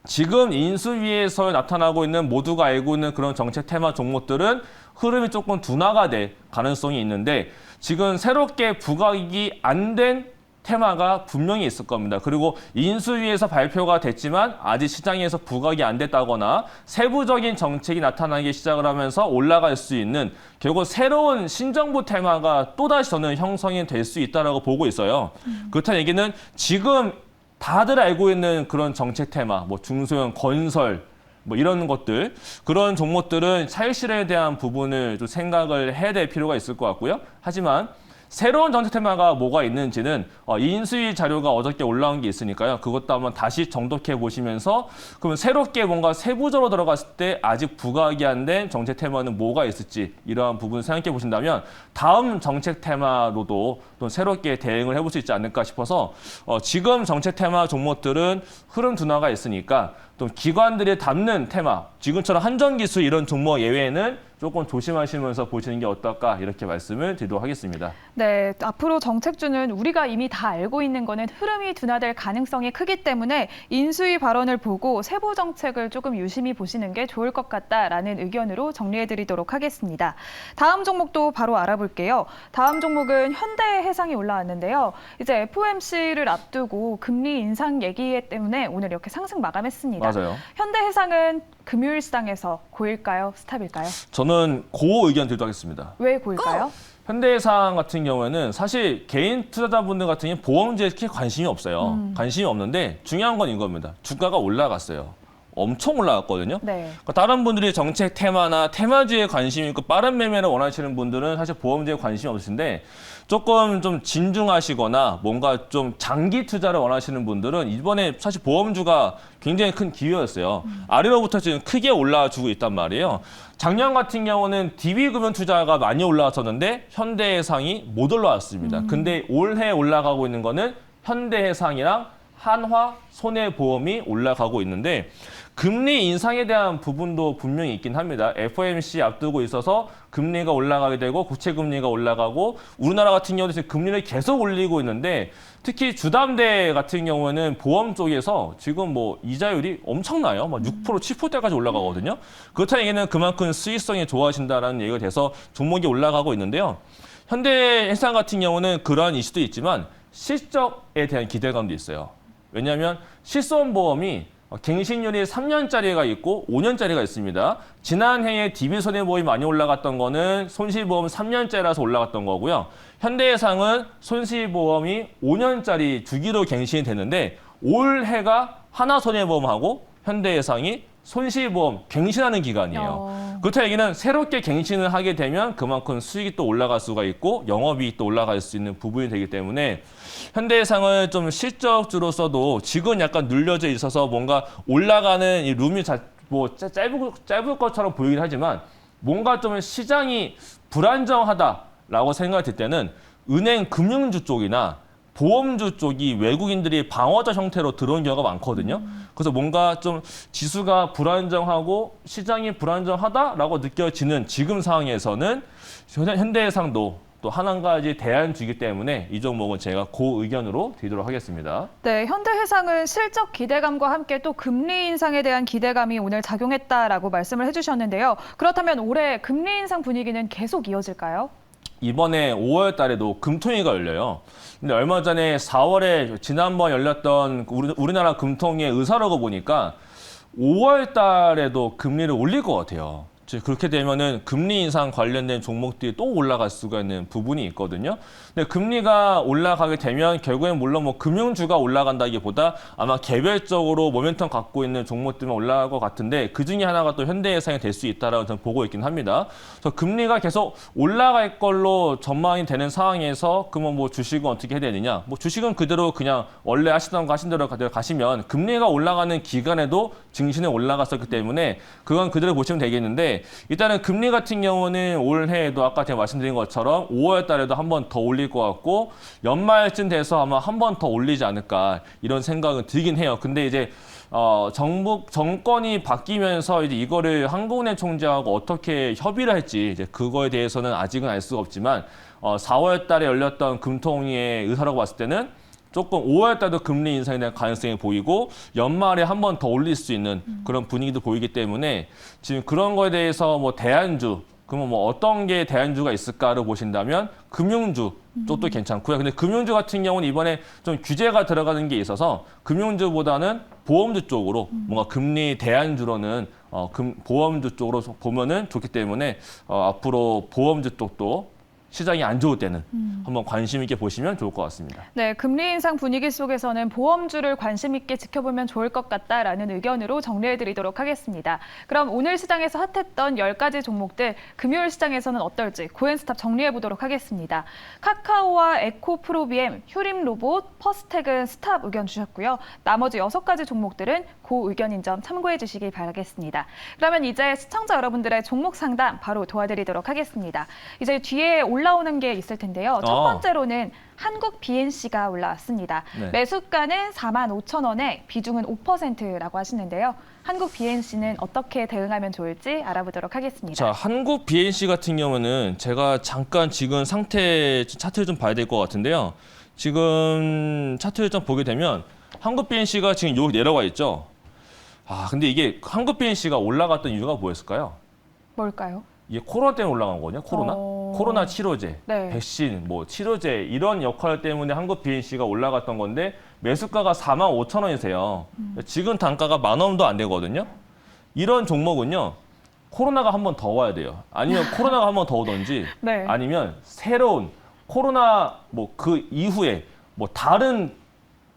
[SPEAKER 2] 지금 인수위에서 나타나고 있는 모두가 알고 있는 그런 정책 테마 종목들은 흐름이 조금 둔화가 될 가능성이 있는데 지금 새롭게 부각이 안 된 테마가 분명히 있을 겁니다. 그리고 인수위에서 발표가 됐지만 아직 시장에서 부각이 안 됐다거나 세부적인 정책이 나타나기 시작을 하면서 올라갈 수 있는 결국 새로운 신정부 테마가 또다시 저는 형성이 될 수 있다고 보고 있어요. 그렇다는 얘기는 지금 다들 알고 있는 그런 정책 테마, 뭐 중소형 건설, 뭐 이런 것들, 그런 종목들은 차익 실현에 대한 부분을 좀 생각을 해야 될 필요가 있을 것 같고요. 하지만 새로운 정책 테마가 뭐가 있는지는 인수위 자료가 어저께 올라온 게 있으니까요. 그것도 한번 다시 정독해 보시면서 그러면 새롭게 뭔가 세부적으로 들어갔을 때 아직 부각이 안 된 정책 테마는 뭐가 있을지 이러한 부분 생각해 보신다면 다음 정책 테마로도 또 새롭게 대응을 해볼 수 있지 않을까 싶어서 지금 정책 테마 종목들은 흐름 둔화가 있으니까 또 기관들이 담는 테마, 지금처럼 한전기술 이런 종목 예외에는 조금 조심하시면서 보시는 게 어떨까 이렇게 말씀을 드리도록 하겠습니다.
[SPEAKER 1] 네, 앞으로 정책주는 우리가 이미 다 알고 있는 거는 흐름이 둔화될 가능성이 크기 때문에 인수위 발언을 보고 세부 정책을 조금 유심히 보시는 게 좋을 것 같다라는 의견으로 정리해드리도록 하겠습니다. 다음 종목도 바로 알아볼게요. 다음 종목은 현대해상이 올라왔는데요. 이제 FOMC를 앞두고 금리 인상 얘기 때문에 오늘 이렇게 상승 마감했습니다.
[SPEAKER 2] 맞아요.
[SPEAKER 1] 현대해상은 금요일 시장에서 고일까요? 스탑일까요?
[SPEAKER 2] 저는 고 의견 드리도록 하겠습니다.
[SPEAKER 1] 왜 고일까요?
[SPEAKER 2] 현대해상 같은 경우에는 사실 개인 투자자분들 같은 경우는 보험주에 특히 관심이 없어요. 관심이 없는데 중요한 건 이겁니다. 주가가 올라갔어요. 엄청 올라갔거든요.
[SPEAKER 1] 네.
[SPEAKER 2] 그러니까 다른 분들이 정책 테마나 테마주에 관심이 있고 빠른 매매를 원하시는 분들은 사실 보험주에 관심이 없으신데 조금 좀 진중하시거나 뭔가 좀 장기 투자를 원하시는 분들은 이번에 사실 보험주가 굉장히 큰 기회였어요. 아래로부터 지금 크게 올라주고 있단 말이에요. 작년 같은 경우는 DB금융 투자가 많이 올라왔었는데 현대해상이 못 올라왔습니다. 근데 올해 올라가고 있는 거는 현대해상이랑 한화, 손해보험이 올라가고 있는데 금리 인상에 대한 부분도 분명히 있긴 합니다. FOMC 앞두고 있어서 금리가 올라가게 되고 국채 금리가 올라가고 우리나라 같은 경우도 지금 금리를 계속 올리고 있는데 특히 주담대 같은 경우에는 보험 쪽에서 지금 뭐 이자율이 엄청나요. 막 6%, 7%대까지 올라가거든요. 그렇다는 얘기는 그만큼 수익성이 좋아진다는 얘기가 돼서 종목이 올라가고 있는데요. 현대해상 같은 경우는 그러한 이슈도 있지만 실적에 대한 기대감도 있어요. 왜냐하면 실손보험이 갱신율이 3년짜리가 있고 5년짜리가 있습니다. 지난해에 DB손해보험이 많이 올라갔던 거는 손실보험 3년짜리라서 올라갔던 거고요. 현대해상은 손실보험이 5년짜리 주기로 갱신이 되는데 올해가 하나손해보험하고 현대해상이 손실보험 갱신하는 기간이에요. 그렇다는 얘기는 새롭게 갱신을 하게 되면 그만큼 수익이 또 올라갈 수가 있고 영업이익 도 올라갈 수 있는 부분이 되기 때문에 현대해상은 좀 실적주로서도 지금 약간 눌려져 있어서 뭔가 올라가는 이 룸이 짧을 것처럼 보이긴 하지만 뭔가 좀 시장이 불안정하다라고 생각이 들 때는 은행 금융주 쪽이나 보험주 쪽이 외국인들이 방어적 형태로 들어온 경우가 많거든요. 그래서 뭔가 좀 지수가 불안정하고 시장이 불안정하다라고 느껴지는 지금 상황에서는 현대해상도 또 한 가지 대안주이기 때문에 이 종목은 제가 고 의견으로 드리도록 하겠습니다.
[SPEAKER 1] 네, 현대해상은 실적 기대감과 함께 또 금리 인상에 대한 기대감이 오늘 작용했다라고 말씀을 해주셨는데요. 그렇다면 올해 금리 인상 분위기는 계속 이어질까요?
[SPEAKER 2] 이번에 5월 달에도 금통위가 열려요. 근데 얼마 전에 4월에 지난번 열렸던 우리나라 금통위의 의사라고 보니까 5월 달에도 금리를 올릴 것 같아요. 즉 그렇게 되면은 금리 인상 관련된 종목들이 또 올라갈 수가 있는 부분이 있거든요. 근데 금리가 올라가게 되면 결국엔 물론 뭐 금융주가 올라간다기보다 아마 개별적으로 모멘텀 갖고 있는 종목들만 올라갈 것 같은데 그 중에 하나가 또 현대해상이 될 수 있다라고 저는 보고 있긴 합니다. 그래서 금리가 계속 올라갈 걸로 전망이 되는 상황에서 그러면 뭐 주식은 어떻게 해야 되느냐? 뭐 주식은 그대로 그냥 원래 하시던 거 하신 대로 가시면 금리가 올라가는 기간에도 증시는 올라갔었기 때문에 그건 그대로 보시면 되겠는데 일단은 금리 같은 경우는 올해에도 아까 제가 말씀드린 것처럼 5월 달에도 한 번 더 올릴 것 같고 연말쯤 돼서 아마 한 번 더 올리지 않을까 이런 생각은 들긴 해요. 근데 이제 정권이 바뀌면서 이제 이거를 한국은행 총재하고 어떻게 협의를 할지 이제 그거에 대해서는 아직은 알 수가 없지만 4월 달에 열렸던 금통위의 의사라고 봤을 때는 조금 5월 달도 금리 인상에 대한 가능성이 보이고 연말에 한 번 더 올릴 수 있는 그런 분위기도 보이기 때문에 지금 그런 거에 대해서 뭐 대안주 그러면 뭐 어떤 게 대안주가 있을까를 보신다면 금융주 쪽도 괜찮고요. 근데 금융주 같은 경우는 이번에 좀 규제가 들어가는 게 있어서 금융주보다는 보험주 쪽으로 뭔가 금리 대안주로는 보험주 쪽으로 보면은 좋기 때문에 앞으로 보험주 쪽도 시장이 안 좋을 때는 한번 관심 있게 보시면 좋을 것 같습니다.
[SPEAKER 1] 네, 금리 인상 분위기 속에서는 보험주를 관심 있게 지켜보면 좋을 것 같다라는 의견으로 정리해드리도록 하겠습니다. 그럼 오늘 시장에서 핫했던 10가지 종목들 금요일 시장에서는 어떨지 고엔스탑 정리해보도록 하겠습니다. 카카오와 에코프로비엠, 휴림로봇, 퍼스텍은 스탑 의견 주셨고요. 나머지 6가지 종목들은 고 의견인 점 참고해 주시기 바라겠습니다. 그러면 이제 시청자 여러분들의 종목 상담 바로 도와드리도록 하겠습니다. 이제 뒤에 올라오는 게 있을 텐데요. 첫 번째로는 한국 BNC가 올라왔습니다.
[SPEAKER 2] 네.
[SPEAKER 1] 매수가는 45,000원에 비중은 5%라고 하시는데요. 한국 BNC는 어떻게 대응하면 좋을지 알아보도록 하겠습니다.
[SPEAKER 2] 자, 한국 BNC 같은 경우는 제가 잠깐 지금 상태 차트를 좀 봐야 될 것 같은데요. 지금 차트를 좀 보게 되면 한국 BNC가 지금 여기 내려와 있죠. 근데 이게 한국 BNC가 올라갔던 이유가 뭐였을까요?
[SPEAKER 1] 뭘까요?
[SPEAKER 2] 이게 코로나 때문에 올라간 거거든요. 코로나 치료제,
[SPEAKER 1] 네.
[SPEAKER 2] 백신, 치료제 이런 역할 때문에 한국 BNC가 올라갔던 건데 매수가가 45,000원이세요. 지금 단가가 10,000원도 안 되거든요. 이런 종목은요. 코로나가 한 번 더 와야 돼요. 아니면 코로나가 한 번 더 오든지
[SPEAKER 1] 네.
[SPEAKER 2] 아니면 새로운 코로나 그 이후에 다른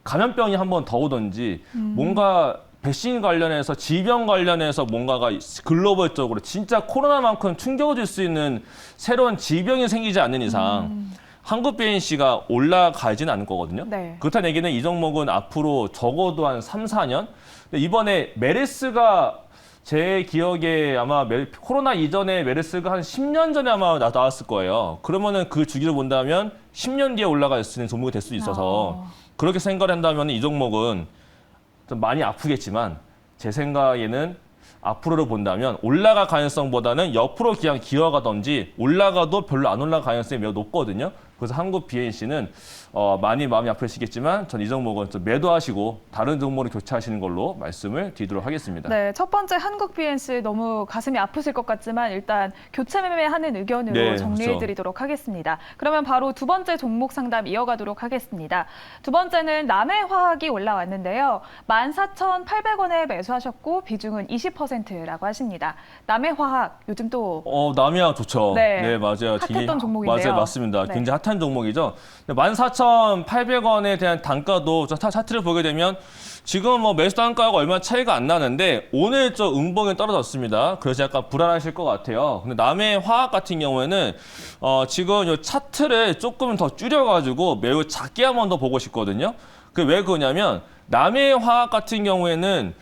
[SPEAKER 2] 감염병이 한 번 더 오든지 뭔가 백신 관련해서 질병 관련해서 뭔가가 글로벌적으로 진짜 코로나만큼 충격을 줄 수 있는 새로운 질병이 생기지 않는 이상 한국 BNC가 올라가지는 않을 거거든요.
[SPEAKER 1] 네.
[SPEAKER 2] 그렇다는 얘기는 이 종목은 앞으로 적어도 한 3, 4년? 이번에 메르스가 제 기억에 아마 코로나 이전에 메르스가 한 10년 전에 아마 나왔을 거예요. 그러면은 그 주기를 본다면 10년 뒤에 올라갈 수 있는 종목이 될 수 있어서 그렇게 생각을 한다면 이 종목은 좀 많이 아프겠지만 제 생각에는 앞으로를 본다면 올라갈 가능성보다는 옆으로 그냥 기어가든지 올라가도 별로 안 올라갈 가능성이 매우 높거든요. 그래서 한국 BNC는 많이 마음이 아프시겠지만 전 이 종목은 좀 매도하시고 다른 종목으로 교체하시는 걸로 말씀을 드리도록 하겠습니다.
[SPEAKER 1] 네, 첫 번째 한국 BNC 너무 가슴이 아프실 것 같지만 일단 교체 매매하는 의견으로
[SPEAKER 2] 네,
[SPEAKER 1] 정리해드리도록 하겠습니다. 그러면 바로 두 번째 종목 상담 이어가도록 하겠습니다. 두 번째는 남해화학이 올라왔는데요. 14,800원에 매수하셨고 비중은 20%라고 하십니다. 남해화학 요즘 또
[SPEAKER 2] 남해화학 좋죠.
[SPEAKER 1] 네,
[SPEAKER 2] 맞아요.
[SPEAKER 1] 핫했던 종목인데요.
[SPEAKER 2] 맞아요, 맞습니다.
[SPEAKER 1] 네.
[SPEAKER 2] 굉장히 핫한 종목이죠. 14,800원에 대한 단가도 차트를 보게 되면 지금 매수 단가가 얼마 차이가 안 나는데 오늘 좀 음봉이 떨어졌습니다. 그래서 약간 불안하실 것 같아요. 근데 남해화학 같은 경우에는 지금 이 차트를 조금 더 줄여가지고 매우 작게 한번 더 보고 싶거든요. 왜 그러냐면 남해화학 같은 경우에는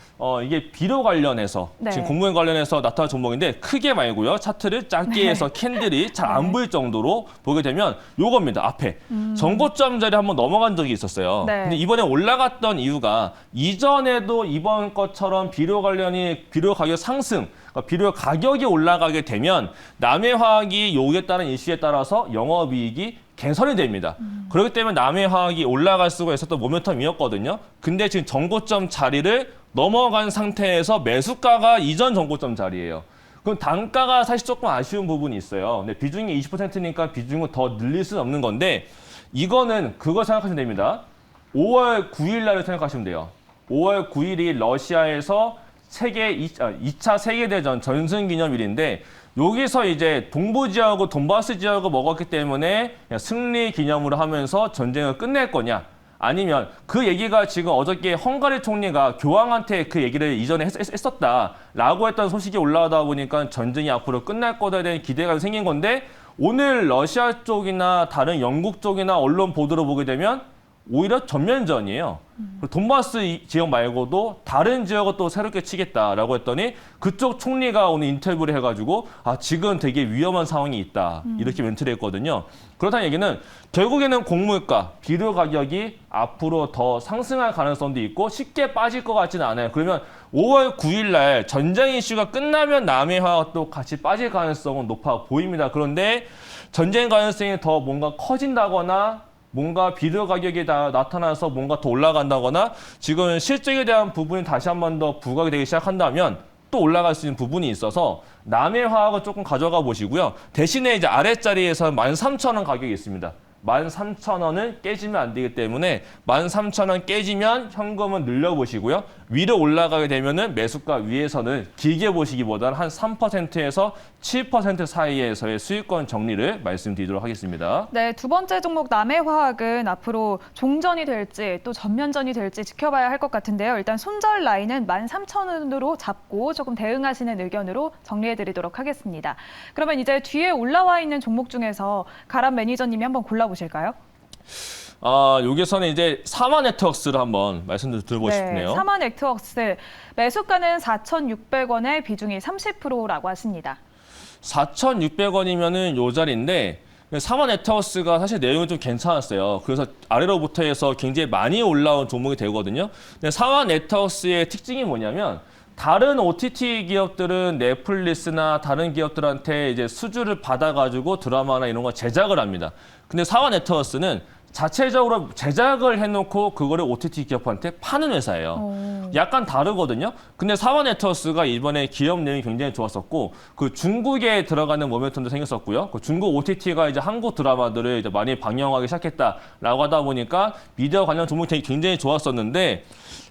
[SPEAKER 2] 이게 비료 관련해서
[SPEAKER 1] 네.
[SPEAKER 2] 지금 공무원 관련해서 나타난 종목인데 크게 말고요. 차트를 작게 해서 캔들이 잘 안 보일 정도로 보게 되면 요겁니다. 앞에 전고점 자리 한번 넘어간 적이 있었어요.
[SPEAKER 1] 네.
[SPEAKER 2] 근데 이번에 올라갔던 이유가 이전에도 이번 것처럼 비료 가격 상승, 그러니까 비료 가격이 올라가게 되면 남해화학이 요기에 따른 이슈에 따라서 영업이익이 개선이 됩니다. 그렇기 때문에 남해화학이 올라갈 수가 있었던 모멘텀이었거든요. 근데 지금 전고점 자리를 넘어간 상태에서 매수가가 이전 전고점 자리예요. 그럼 단가가 사실 조금 아쉬운 부분이 있어요. 근데 비중이 20%니까 비중을 더 늘릴 수는 없는 건데 이거는 그거 생각하시면 됩니다. 5월 9일 날을 생각하시면 돼요. 5월 9일이 러시아에서 2차 세계대전 전승기념일인데 여기서 이제 동부 지역하고 돈바스 지역을 먹었기 때문에 그냥 승리 기념으로 하면서 전쟁을 끝낼 거냐 아니면 그 얘기가 지금 어저께 헝가리 총리가 교황한테 그 얘기를 이전에 했었다라고 했던 소식이 올라오다 보니까 전쟁이 앞으로 끝날 거다에 대한 기대가 생긴 건데 오늘 러시아 쪽이나 다른 영국 쪽이나 언론 보도를 보게 되면 오히려 전면전이에요. 돈바스 지역 말고도 다른 지역을 또 새롭게 치겠다라고 했더니 그쪽 총리가 오늘 인터뷰를 해가지고 지금 되게 위험한 상황이 있다. 이렇게 멘트를 했거든요. 그렇다는 얘기는 결국에는 곡물가, 비료 가격이 앞으로 더 상승할 가능성도 있고 쉽게 빠질 것 같지는 않아요. 그러면 5월 9일 날 전쟁 이슈가 끝나면 남해화학도 같이 빠질 가능성은 높아 보입니다. 그런데 전쟁 가능성이 더 뭔가 커진다거나 뭔가 비료 가격이 나타나서 뭔가 더 올라간다거나 지금 실적에 대한 부분이 다시 한 번 더 부각이 되기 시작한다면 또 올라갈 수 있는 부분이 있어서 남해화학을 조금 가져가 보시고요. 대신에 이제 아랫자리에서 13,000원 가격이 있습니다. 13,000원을 깨지면 안 되기 때문에 13,000원 깨지면 현금은 늘려보시고요. 위로 올라가게 되면은 매수가 위에서는 길게 보시기보다는 한 3%에서 7% 사이에서의 수익권 정리를 말씀드리도록 하겠습니다.
[SPEAKER 1] 네, 두 번째 종목 남해화학은 앞으로 종전이 될지 또 전면전이 될지 지켜봐야 할 것 같은데요. 일단 손절 라인은 13,000원으로 잡고 조금 대응하시는 의견으로 정리해드리도록 하겠습니다. 그러면 이제 뒤에 올라와 있는 종목 중에서 가람 매니저님이 한번 골라보실까요?
[SPEAKER 2] 여기서는 이제 사마 네트워크스를 한번 말씀드리고 싶네요.
[SPEAKER 1] 사마 네트워크스 매수가는 4,600원에 비중이 30%라고 하십니다.
[SPEAKER 2] 4,600원이면은 요 자리인데 사마 네트워크스가 사실 내용이 좀 괜찮았어요. 그래서 아래로부터 해서 굉장히 많이 올라온 종목이 되거든요. 근데 사마 네트워크스의 특징이 뭐냐면 다른 OTT 기업들은 넷플릭스나 다른 기업들한테 이제 수주를 받아가지고 드라마나 이런 거 제작을 합니다. 근데 사마 네트워크스는 자체적으로 제작을 해놓고 그거를 OTT 기업한테 파는 회사예요. 약간 다르거든요. 근데 사마 네트워크스가 이번에 기업 내용이 굉장히 좋았었고 그 중국에 들어가는 모멘텀도 생겼었고요. 그 중국 OTT가 이제 한국 드라마들을 이제 많이 방영하기 시작했다라고 하다 보니까 미디어 관련 종목이 굉장히 좋았었는데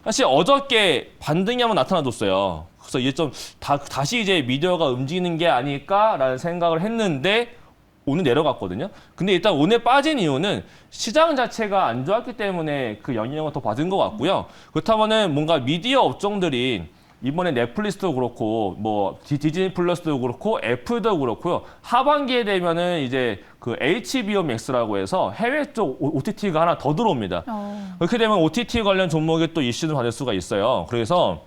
[SPEAKER 2] 사실 어저께 반등이 한번 나타나줬어요. 그래서 이제 좀 다시 이제 미디어가 움직이는 게 아닐까라는 생각을 했는데 오늘 내려갔거든요. 근데 일단 오늘 빠진 이유는 시장 자체가 안 좋았기 때문에 그 영향을 더 받은 것 같고요. 그렇다면은 뭔가 미디어 업종들이 이번에 넷플릭스도 그렇고 뭐 디즈니 플러스도 그렇고 애플도 그렇고요. 하반기에 되면은 이제 그 HBO Max라고 해서 해외 쪽 OTT가 하나 더 들어옵니다. 그렇게 되면 OTT 관련 종목에 또 이슈를 받을 수가 있어요. 그래서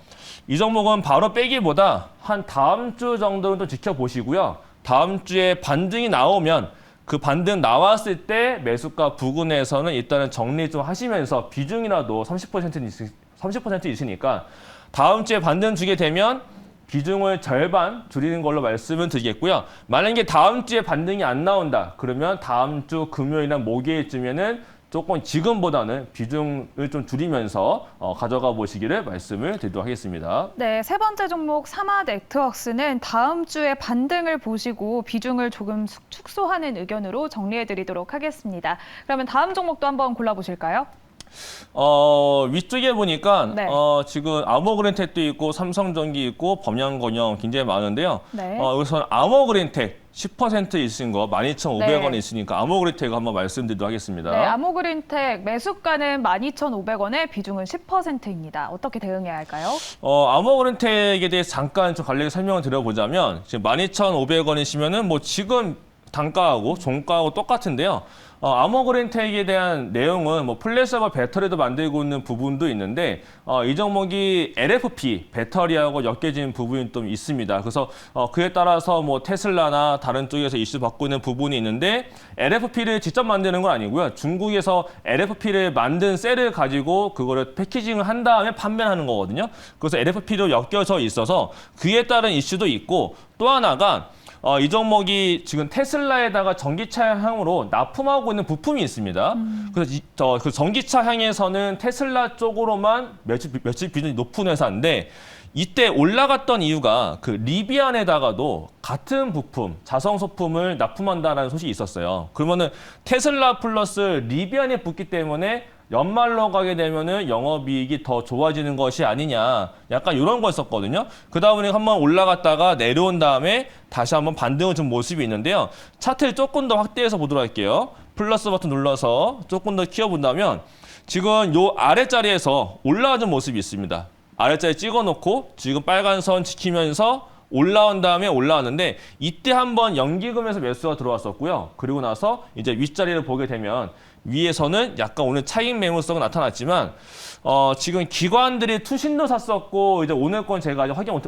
[SPEAKER 2] 이 종목은 바로 빼기보다 한 다음 주 정도는 좀 지켜보시고요. 다음 주에 반등이 나오면 그 반등 나왔을 때 매수가 부근에서는 일단은 정리 좀 하시면서 비중이라도 30% 있으니까 다음 주에 반등 주게 되면 비중을 절반 줄이는 걸로 말씀을 드리겠고요. 만약에 다음 주에 반등이 안 나온다. 그러면 다음 주 금요일이나 목요일쯤에는 조금 지금보다는 비중을 좀 줄이면서 가져가 보시기를 말씀을 드리도록 하겠습니다.
[SPEAKER 1] 네, 세 번째 종목 사마 네트워크스는 다음 주에 반등을 보시고 비중을 조금 축소하는 의견으로 정리해드리도록 하겠습니다. 그러면 다음 종목도 한번 골라보실까요?
[SPEAKER 2] 위쪽에 보니까
[SPEAKER 1] 네.
[SPEAKER 2] 지금 아모그린텍도 있고 삼성전기 있고 범양건영 굉장히 많은데요.
[SPEAKER 1] 네.
[SPEAKER 2] 여기서는 아모그린텍 10% 있으신 거 12,500원에
[SPEAKER 1] 네.
[SPEAKER 2] 있으니까 아모그린텍 한번 말씀드리도록 하겠습니다.
[SPEAKER 1] 네, 아모그린텍 매수가는 12,500원에 비중은 10%입니다. 어떻게 대응해야 할까요?
[SPEAKER 2] 아모그린텍에 대해서 잠깐 좀 간략히 설명을 드려보자면 지금 12,500원이시면은 뭐 지금 단가하고 종가하고 똑같은데요. 아모그린텍에 대한 내용은 뭐 플렉서블 배터리도 만들고 있는 부분도 있는데 이 종목이 LFP 배터리하고 엮여진 부분이 좀 있습니다. 그래서 그에 따라서 뭐 테슬라나 다른 쪽에서 이슈 받고 있는 부분이 있는데 LFP를 직접 만드는 건 아니고요. 중국에서 LFP를 만든 셀을 가지고 그거를 패키징을 한 다음에 판매하는 거거든요. 그래서 LFP로 엮여져 있어서 그에 따른 이슈도 있고 또 하나가 이 종목이 지금 테슬라에다가 전기차 향으로 납품하고 있는 부품이 있습니다. 그래서 그 전기차 향에서는 테슬라 쪽으로만 매출 비중이 높은 회사인데 이때 올라갔던 이유가 그 리비안에다가도 같은 부품, 자성 소품을 납품한다는 소식이 있었어요. 그러면은 테슬라 플러스 리비안에 붙기 때문에 연말로 가게 되면은 영업이익이 더 좋아지는 것이 아니냐. 약간 이런 거였었거든요. 그러다 보니 한번 올라갔다가 내려온 다음에 다시 한번 반등을 준 모습이 있는데요. 차트를 조금 더 확대해서 보도록 할게요. 플러스 버튼 눌러서 조금 더 키워본다면 지금 요 아래자리에서 올라가는 모습이 있습니다. 아래자리 찍어놓고 지금 빨간 선 지키면서 올라온 다음에 올라왔는데 이때 한번 연기금에서 매수가 들어왔었고요. 그리고 나서 이제 윗자리를 보게 되면 위에서는 약간 오늘 차익 매물성은 나타났지만 지금 기관들이 투신도 샀었고 이제 오늘 건 제가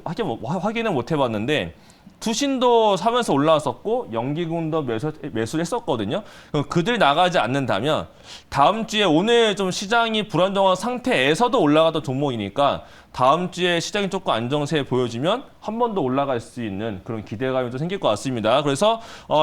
[SPEAKER 2] 아직 확인을 못 해봤는데 투신도 사면서 올라왔었고 연기금도 매수를 했었거든요. 그럼 그들이 나가지 않는다면 다음 주에 오늘 좀 시장이 불안정한 상태에서도 올라갔던 종목이니까 다음 주에 시장이 조금 안정세 보여주면 한 번 더 올라갈 수 있는 그런 기대감이 또 생길 것 같습니다. 그래서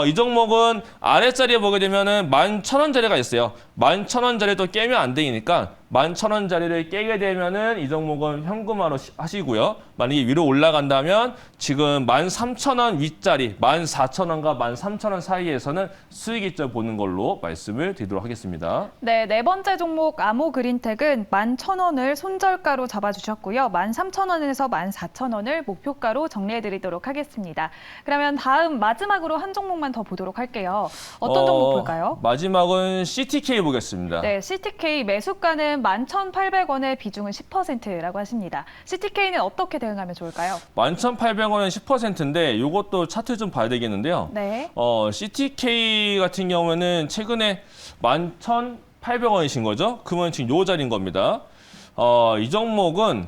[SPEAKER 2] 이 종목은 아래자리에 보게 되면은 11,000원짜리가 있어요. 11,000원짜리도 깨면 안 되니까 11,000원짜리를 깨게 되면은 이 종목은 현금화로 하시고요. 만약에 위로 올라간다면 지금 13,000원 윗자리 14,000원과 13,000원 사이에서는 수익 입절 보는 걸로 말씀을 드리도록 하겠습니다.
[SPEAKER 1] 네, 네 번째 종목 아모그린텍은 11,000원을 손절가로 잡아주셨고요. 13,000원에서 14,000원을 목표가로 정리해드리도록 하겠습니다. 그러면 다음 마지막으로 한 종목만 더 보도록 할게요. 어떤 종목 볼까요?
[SPEAKER 2] 마지막은 CTK 보겠습니다.
[SPEAKER 1] 네, CTK 매수가는 11,800원에 비중은 10%라고 하십니다. CTK는 어떻게 대응하면 좋을까요?
[SPEAKER 2] 11,800원은 10%인데 이것도 차트 좀 봐야 되겠는데요.
[SPEAKER 1] 네.
[SPEAKER 2] CTK 같은 경우에는 최근에 11,800원이신 거죠? 그러면 지금 요 자리인 겁니다. 이 종목은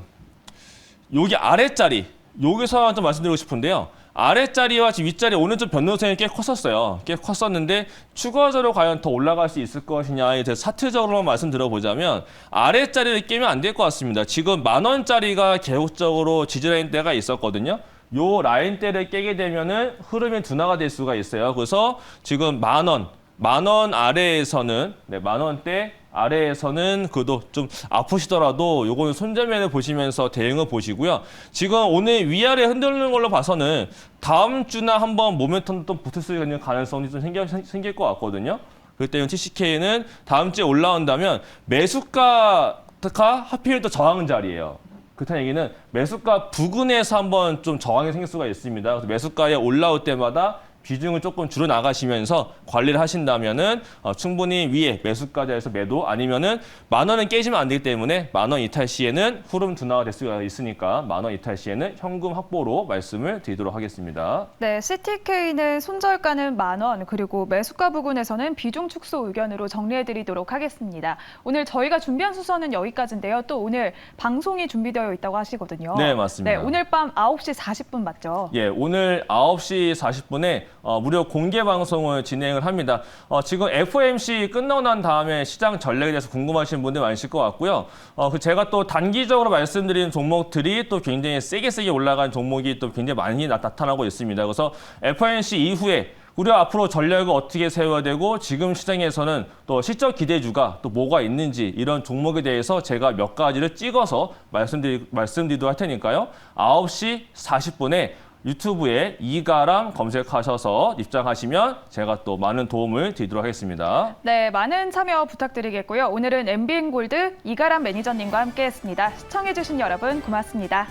[SPEAKER 2] 여기 아래자리, 여기서 좀 말씀드리고 싶은데요. 아래자리와 지금 윗자리 오늘 좀 변동성이 꽤 컸었어요. 꽤 컸었는데 추가적으로 과연 더 올라갈 수 있을 것이냐에 대해서 차트적으로만 말씀드려보자면 아래자리를 깨면 안 될 것 같습니다. 지금 10,000원짜리가 계속적으로 지지라인 대가 있었거든요. 요 라인대를 깨게 되면은 흐름이 둔화가 될 수가 있어요. 그래서 지금 10,000원 아래에서는 10,000원대 아래에서는 그래도 좀 아프시더라도 요거는 손절면을 보시면서 대응을 보시고요. 지금 오늘 위아래 흔들리는 걸로 봐서는 다음 주나 한번 모멘텀 또 붙을 수 있는 가능성이 좀 생길 것 같거든요. 그렇기 때문에 TCK는 다음 주에 올라온다면 매수가가 하필 또 저항 자리예요. 그렇다는 얘기는 매수가 부근에서 한번 좀 저항이 생길 수가 있습니다. 그래서 매수가에 올라올 때마다 비중을 조금 줄여 나가시면서 관리를 하신다면은 충분히 위에 매수가자에서 매도 아니면은 10,000원은 깨지면 안 되기 때문에 10,000원 이탈 시에는 흐름 둔화가 될 수가 있으니까 10,000원 이탈 시에는 현금 확보로 말씀을 드리도록 하겠습니다.
[SPEAKER 1] 네, CTK는 손절가는 10,000원, 그리고 매수가 부근에서는 비중 축소 의견으로 정리해드리도록 하겠습니다. 오늘 저희가 준비한 순서는 여기까지인데요. 또 오늘 방송이 준비되어 있다고 하시거든요.
[SPEAKER 2] 네, 맞습니다.
[SPEAKER 1] 네, 오늘 밤 9시 40분 맞죠?
[SPEAKER 2] 예, 오늘 9시 40분에 무료 공개 방송을 진행을 합니다. 지금 FOMC 끝나고 난 다음에 시장 전략에 대해서 궁금하신 분들 많으실 것 같고요. 제가 또 단기적으로 말씀드리는 종목들이 또 굉장히 세게 올라간 종목이 또 굉장히 많이 나타나고 있습니다. 그래서 FOMC 이후에 우리가 앞으로 전략을 어떻게 세워야 되고 지금 시장에서는 또 실적 기대주가 또 뭐가 있는지 이런 종목에 대해서 제가 몇 가지를 찍어서 말씀드리도록 할 테니까요. 9시 40분에 유튜브에 이가람 검색하셔서 입장하시면 제가 또 많은 도움을 드리도록 하겠습니다.
[SPEAKER 1] 네, 많은 참여 부탁드리겠고요. 오늘은 MBN골드 이가람 매니저님과 함께했습니다. 시청해주신 여러분 고맙습니다.